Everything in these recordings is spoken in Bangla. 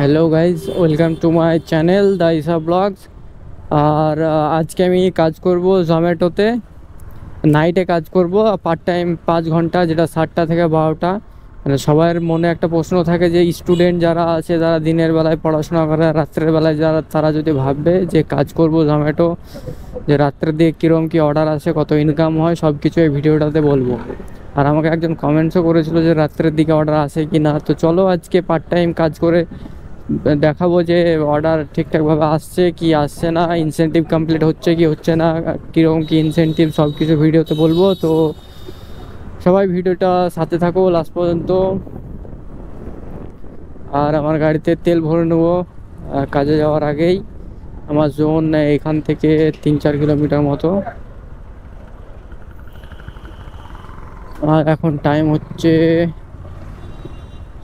Hello guys, welcome to my channel the Isa blogs. আর আজকে আমি কাজ করব জোম্যাটোতে, নাইটে কাজ করব পার্ট টাইম 5 ঘন্টা, যেটা 7টা থেকে 12টা। মানে সবার মনে একটা প্রশ্ন থাকে যে স্টুডেন্ট যারা আছে, যারা দিনের বেলায় পড়াশোনা করে, রাত্রের বেলায় যারা, তারা যদি ভাববে যে কাজ করব জোম্যাটো, যে রাত্রের দিকে কীরকম কী অর্ডার আসে, কত ইনকাম হয়, সব কিছু এই ভিডিওটাতে বলবো। আর আমাকে একজন কমেন্টসও করেছিল যে রাত্রের দিকে অর্ডার আসে কি না। তো চলো আজকে পার্ট টাইম কাজ করে দেখাবো যে অর্ডার ঠিকঠাকভাবে আসছে কি আসছে না, ইনসেনটিভ কমপ্লিট হচ্ছে কি হচ্ছে না, কীরকম কি ইনসেনটিভ, সব কিছু ভিডিওতে বলবো। তো সবাই ভিডিওটা সাথে থাকো লাস্ট পর্যন্ত। আর আমার গাড়িতে তেল ভরে নেবো কাজে যাওয়ার আগেই। আমার জোন এখান থেকে 3-4 কিলোমিটার মতো। আর এখন টাইম হচ্ছে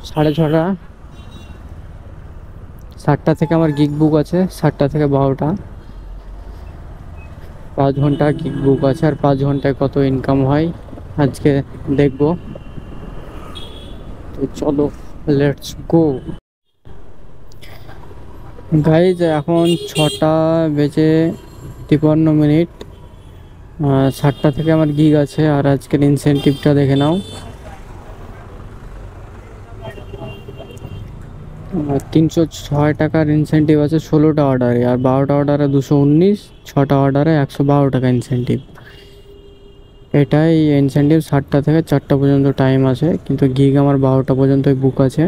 6:30। 7টা থেকে আমার গিগ বুক আছে, 7টা থেকে 12টা। 5 ঘন্টা গিগ বুক আছে, আর 5 ঘন্টায় কত ইনকাম হয় আজকে দেখবো। তো চলো, লেটস গো গাইজ। এখন 6:53। 7টা থেকে আমার গিগ আছে। আর আজকের ইনসেনটিভটা দেখে নাও। 306 টাকার ইনসেনটিভ আছে 16টা অর্ডারে, আর 12টা অর্ডারে 219, 6টা অর্ডারে 112 টাকা ইনসেনটিভ। এটাই ইনসেনটিভ। 7টা থেকে 4টা পর্যন্ত টাইম আছে, কিন্তু গিগ আমার 12টা পর্যন্তই বুক আছে।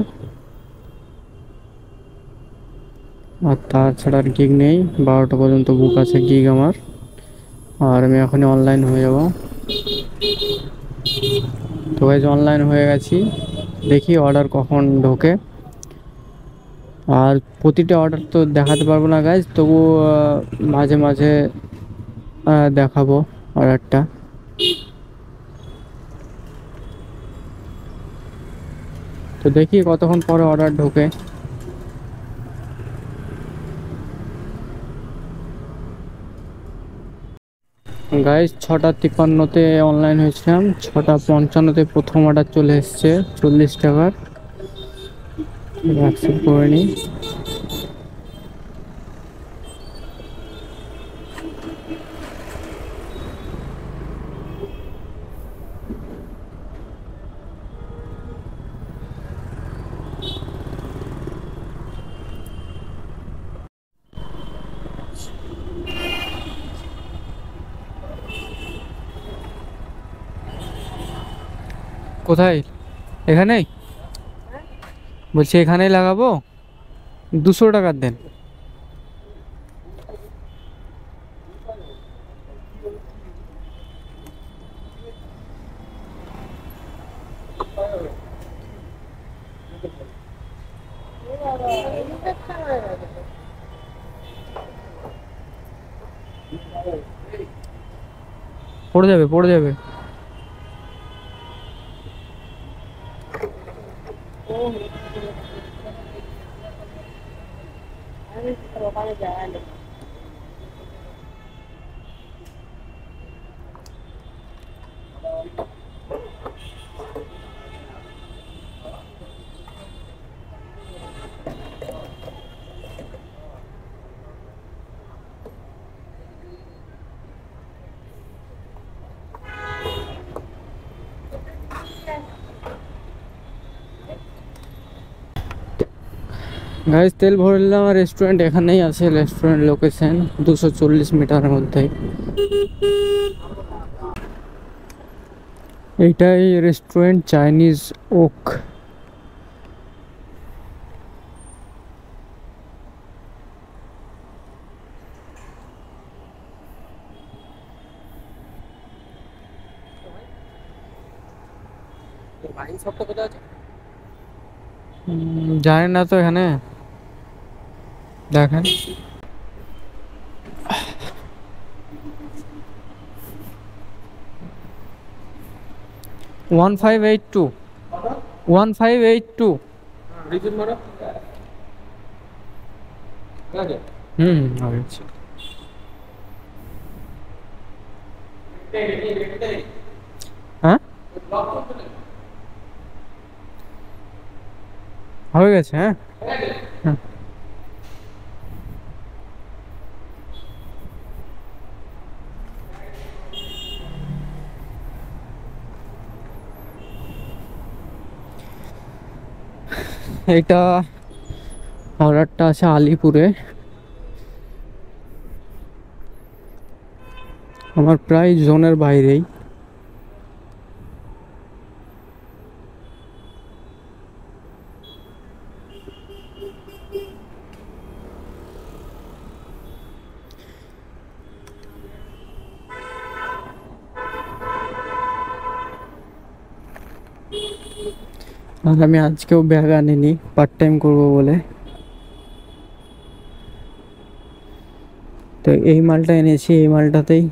আর তাছাড়া আর গিগ নেই, 12টা পর্যন্ত বুক আছে গিগ আমার। আর আমি এখনই অনলাইন হয়ে যাব। তো গাইজ অনলাইন হয়ে গেছি, দেখি অর্ডার কখন ঢোকে। আর প্রতিটা অর্ডার তো দেখাতে পারবো না গাইজ, তবু মাঝে মাঝে দেখাবো অর্ডারটা। তো দেখি কতক্ষণ পরে অর্ডার ঢোকে। গাইজ 6:53-তে অনলাইন হয়েছিলাম, 6:55-তে প্রথম অর্ডার চলে এসছে 40 টাকার। অ্যাকসেপ্ট করে নিই। কোথায়? এখানেই বলছি, এখানেই লাগাবো। 200 টাকার দেন। পড়ে যাবে, পড়ে যাবে। গাইজ তেল ভরে নিলাম। আর রেস্টুরেন্ট এখানেই আছে, রেস্টুরেন্ট লোকেশন 240 মিটারের মধ্যে। এইটাই রেস্টুরেন্ট, চাইনিজ ওক। জানি না তো, এখানে দেখেন। 1582, 1582। আচ্ছা। হ্যাঁ, হয়ে গেছে। হ্যাঁ, এটা অর্ডারটা আছে আলিপুরে। আমার প্রায় জোনের বাইরেই। আর আমি আজকেও ব্যাগ আনিনি, পার্ট টাইম করবো বলে। তো এই মালটা এনেছি, এই মালটাতেই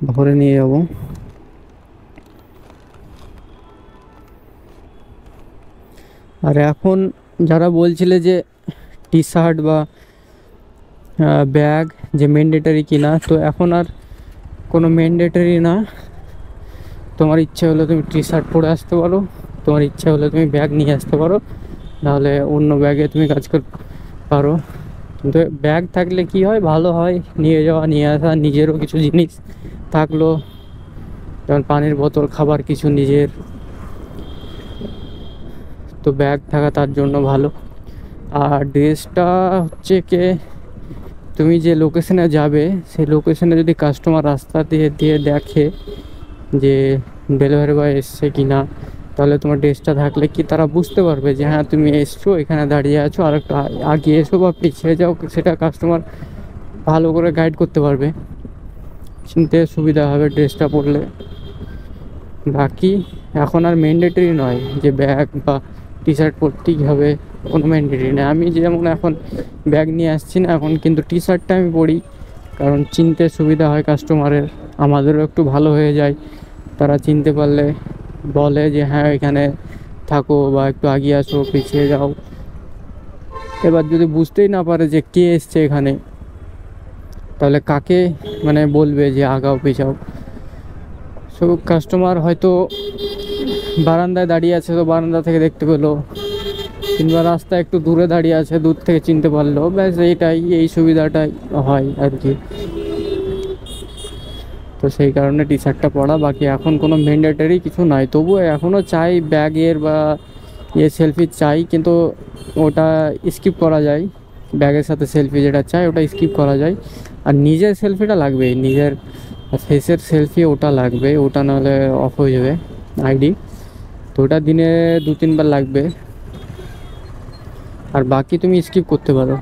ভরে নিয়ে যাব। আর এখন যারা বলছিলে যে টি শার্ট বা ব্যাগ যে ম্যান্ডেটরি কিনা, তো এখন আর কোনো ম্যান্ডেটরি না। তোমার ইচ্ছে হলে তুমি টি শার্ট পরে আসতে পারো, তোমার ইচ্ছে হলে তুমি ব্যাগ নিয়ে আসতে পারো, নাহলে অন্য ব্যাগে তুমি কাজ করতে পারো। কিন্তু ব্যাগ থাকলে কি হয়, ভালো হয় নিয়ে যাওয়া নিয়ে আসা, নিজেরও কিছু জিনিস থাকলো, যেমন পানির বোতল, খাবার কিছু নিজের, তো ব্যাগ থাকা তার জন্য ভালো। আর ড্রেসটা হচ্ছে কে, তুমি যে লোকেশনে যাবে সেই লোকেশনে যদি কাস্টমার রাস্তা দিয়ে দিয়ে দেখে যে ডেলিভারি বয় এসছে কি না, তাহলে তোমার ড্রেসটা থাকলে কি তারা বুঝতে পারবে যে হ্যাঁ তুমি এসছো, এখানে দাঁড়িয়ে আছো, আর একটু আগিয়ে এসো বা পিছিয়ে যাও, সেটা কাস্টমার ভালো করে গাইড করতে পারবে, চিনতে সুবিধা হবে ড্রেসটা পরলে। বাকি এখন আর ম্যান্ডেটরি নয় যে ব্যাগ বা টি শার্ট পরতেই হবে, কোনো ম্যান্ডেটরি নেই। আমি যেমন এখন ব্যাগ নিয়ে আসছি না এখন, কিন্তু টি শার্টটা আমি পরি, কারণ চিনতে সুবিধা হয় কাস্টমারের, আমাদেরও একটু ভালো হয়ে যায়। তারা চিনতে পারলে বলে যে হ্যাঁ এখানে থাকো বা একটু আগিয়ে আসো, পিছিয়ে যাও। এবার যদি বুঝতেই না পারে যে কে এসছে এখানে, তাহলে কাকে মানে বলবে যে আগাও পিছাও। সব কাস্টমার হয়তো বারান্দায় দাঁড়িয়ে আছে, তো বারান্দা থেকে দেখতে পেলো, কিংবা রাস্তা একটু দূরে দাঁড়িয়ে আছে, দূর থেকে চিনতে পারলো, ব্যাস এইটাই, এই সুবিধাটাই হয় আর কি। তো সেই কারণে টি শার্টটা পরা, বাকি এখন কোনো ম্যান্ডেটরি কিছু নাই। তবুও এখনও চাই ব্যাগের বা সেলফি চাই, কিন্তু ওটা স্কিপ করা যায়, ব্যাগের সাথে সেলফি যেটা চাই ওটা স্কিপ করা যায়। আর নিজের সেলফিটা লাগবেই, নিজের ফেসের সেলফি ওটা লাগবে, ওটা নাহলে অফ হয়ে যাবে আইডি। তো ওটা দিনে 2-3 বার লাগবে, আর বাকি তুমি স্কিপ করতে পারো।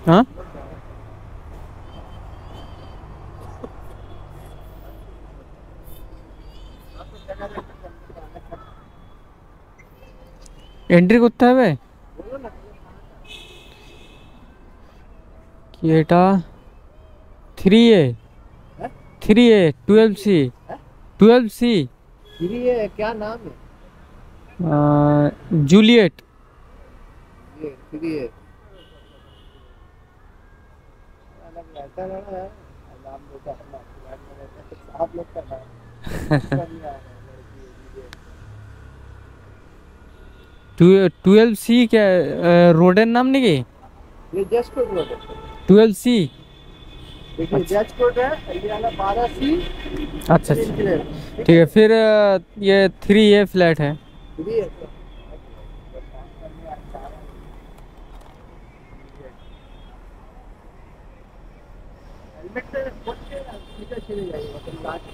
हाँ, এন্ট্রি করতে হবে কি এটা? 3A, 3A 12C, 12C। 3A क्या नाम है? जूलियट। ये 3A अलग रहता है। नाम देता अपना फ्लैट में रहता है, आप लोग का नाम इसका नहीं आ रहा है, लड़की है 12C क्या रोडेर नाम नहीं? ये जस्ट कोड रोड है। 12C। देखिए जस्ट कोड है, ये वाला 12C। अच्छा अच्छा, ठीक है। फिर ये 3A फ्लैट है। 3A हेलमेट से बोल के सीधा चले जाइए, मतलब लास्ट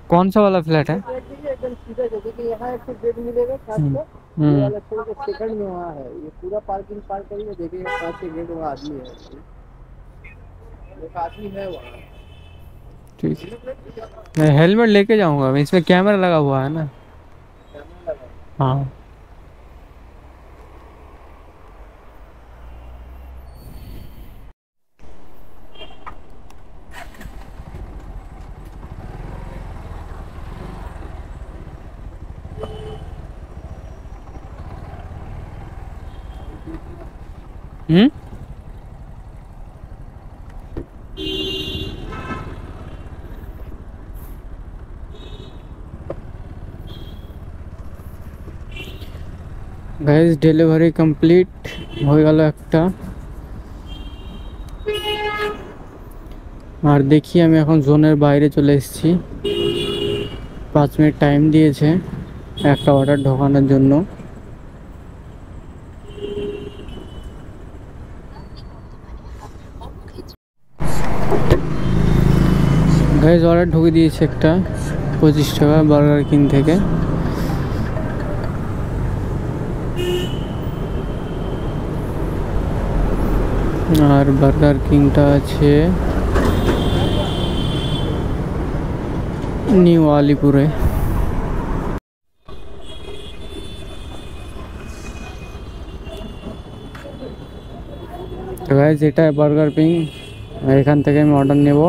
कौन सा वाला फ्लैट है? एकदम सीधा जगह कि यहाँ एक गेट मिलेगा खास को, ये वाला छोड़ के सेकंड में वहाँ है। ये पूरा पार्किंग पार करिए, देखिए पास के गेट वहाँ आदमी है, एक आदमी है वहाँ। ठीक है, मैं हेलमेट लेके जाऊंगा, इसमें कैमरा लगा हुआ है ना। कैमरा लगा हाँ, গাইস ডেলিভারি কমপ্লিট হয়ে গেল একটা। আর দেখি আমি এখন জোনের বাইরে চলে এসেছি। 5 মিনিট টাইম দিয়েছে একটা অর্ডার ঢোকানোর জন্য। গাইস অর্ডার ঢুকে দিয়েছে একটা 25 টাকা বার্গার কিং থেকে। আর বার্গার কিংটা আছে নিউ আলিপুরে। তো গাইস এটা বার্গার কিং, এখান থেকে আমি অর্ডার নেব।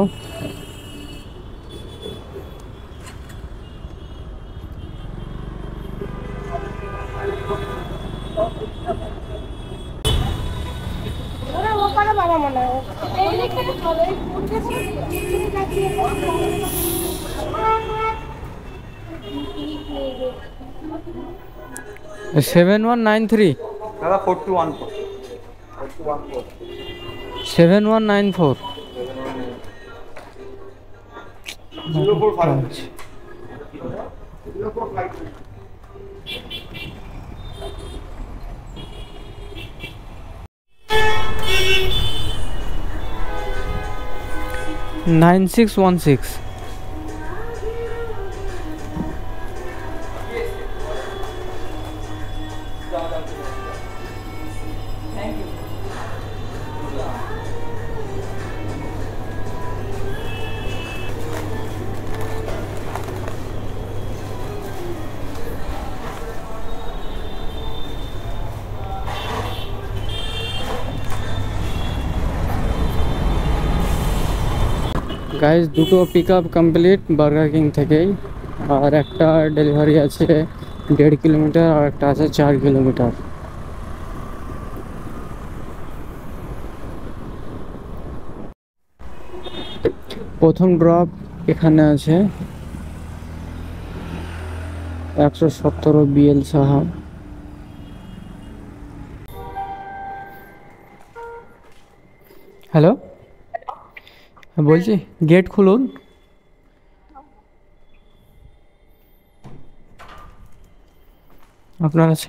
সেভেন ওয়ান নাইন থ্রি দাদা 4214 7194 0455 9616। গাইস দুটো pick up complete burger king থেকেই। আর একটা ডেলিভারি আছে 1.5 কিলোমিটার আর একটা আছে 4 কিলোমিটার। প্রথম ড্রপ এখানে আছে 117 বিএল সাহা। হ্যালো, হ্যাঁ বলছি গেট খুলুন। আপনার আছে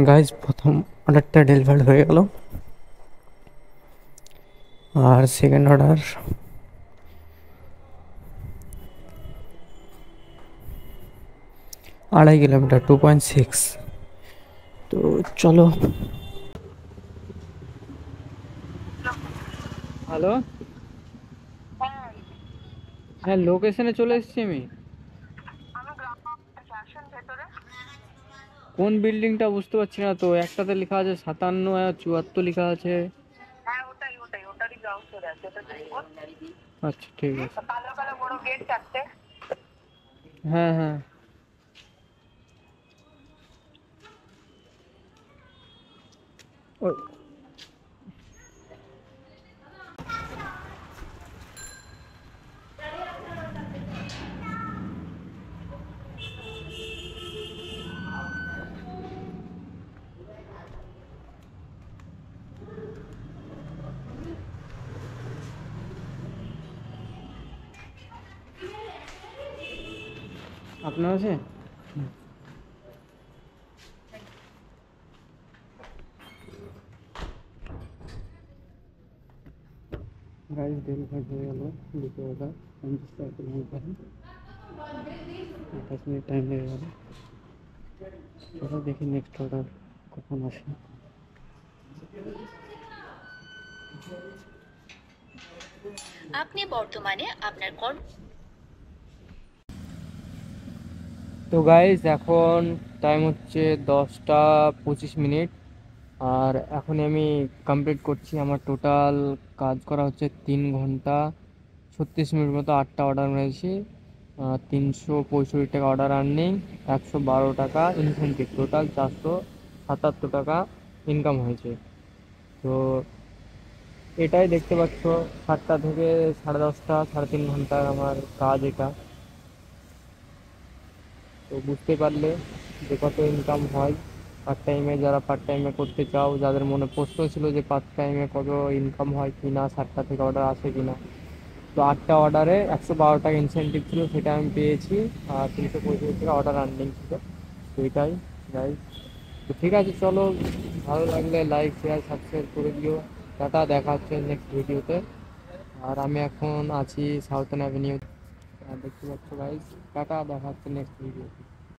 গাইজ প্রথম অর্ডারটা ডেলিভার হয়ে গেল। আর সেকেন্ড অর্ডার 2.5 কিলোমিটার 2.6। তো চলো। হ্যালো, হ্যাঁ লোকেশনে চলে এসেছি আমি। কোন বিল্ডিংটা বুঝতে পারছি না তো, একটাতে লেখা আছে 57 আর 74 লেখা আছে। আচ্ছা ঠিক আছে। হ্যাঁ হ্যাঁ ওই আপনার আছে। গাইস ডেলিভারি হয়ে গেল দুটো অর্ডার 50 টাকা কিলোমিটার। 28 মিনিট টাইম লেগে গেল। চলো দেখি নেক্সট অর্ডার কখন আসে। আপনি বর্তমানে আপনার কর্ম। তো গাইস এখন টাইম হচ্ছে 10টা 25 মিনিট। আর এখন আমি কমপ্লিট করছি। আমার টোটাল কাজ করা হচ্ছে 3 ঘন্টা 36 মিনিট মতো। 8টা অর্ডার মেরেছি। 365 টাকা অর্ডার আর্নিং, 112 টাকা ইনসেন্টিভ, টোটাল 477 টাকা ইনকাম হয়েছে। তো এটাই দেখতে পাচ্ছ, 7টা থেকে 10:30, 3.5 ঘন্টার আমার কাজ এটা। তো বুঝতে পারলে যে কত ইনকাম হয় পার্ট টাইমে। যারা পার্ট টাইমে করতে চাও, যাদের মনে প্রশ্ন ছিল যে পার্ট টাইমে কত ইনকাম হয় কি না, 7টা থেকে অর্ডার আসে কি না, তো 8টা অর্ডারে 112 টাকা ইনসেন্টিভ ছিল, সেটা আমি পেয়েছি। আর 365 টাকা অর্ডার আর্নিং ছিল। তো এটাই গাইজ। তো ঠিক আছে, চলো, ভালো লাগলে লাইক শেয়ার সাবস্ক্রাইব করে দিও। টাটা, দেখা হচ্ছে নেক্সট ভিডিওতে। আর আমি এখন আছি সাউথার্ন অ্যাভিনিউ, দেখতে পাচ্ছ গাইজ। টাটা, দেখা হচ্ছে নেক্সট ভিডিওতে।